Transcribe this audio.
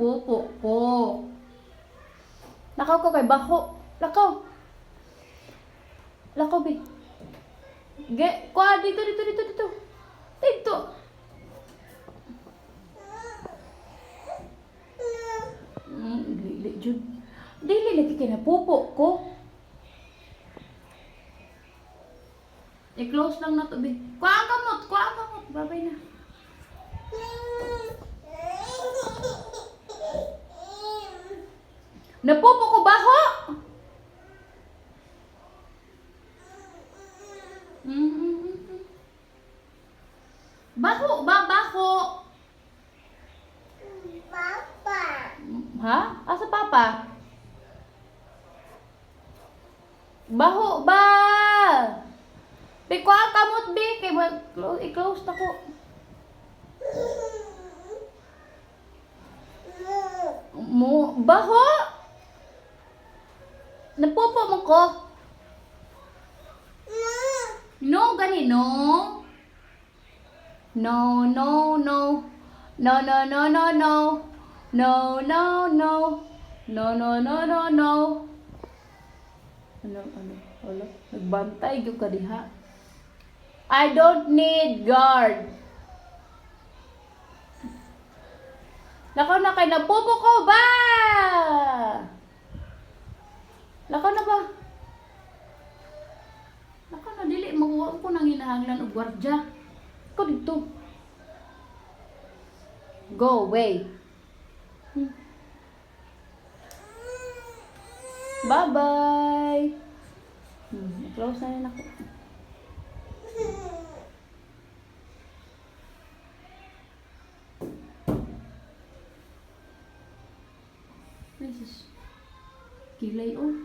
napupo ko. Lakaw ko kay baho. Lakaw. Lakaw, be. Kuha, dito. Dito. Dili, Jud. Dili, lagi kay napupo ko. I-close lang na to, be. Kuha ang kamot. Babay na. Napupo ko baho. Baho. Papa. Ha? Asa papa? Baho ba? Be, kuha ang kamot, be. Kay i-close na ko. Baho? Napupo mo ko? No, gani, no. No. No. Ano? Nagbantay yung ka diha. I don't need guard. Lakaw na kay napupo ko ba? Lakaw na ba? Lakaw na, dili. Makuha ko nang hinahanglan og gwardya. Ikaw dito. Go away. Bye-bye. Close na rin ako. This is kilay, oh.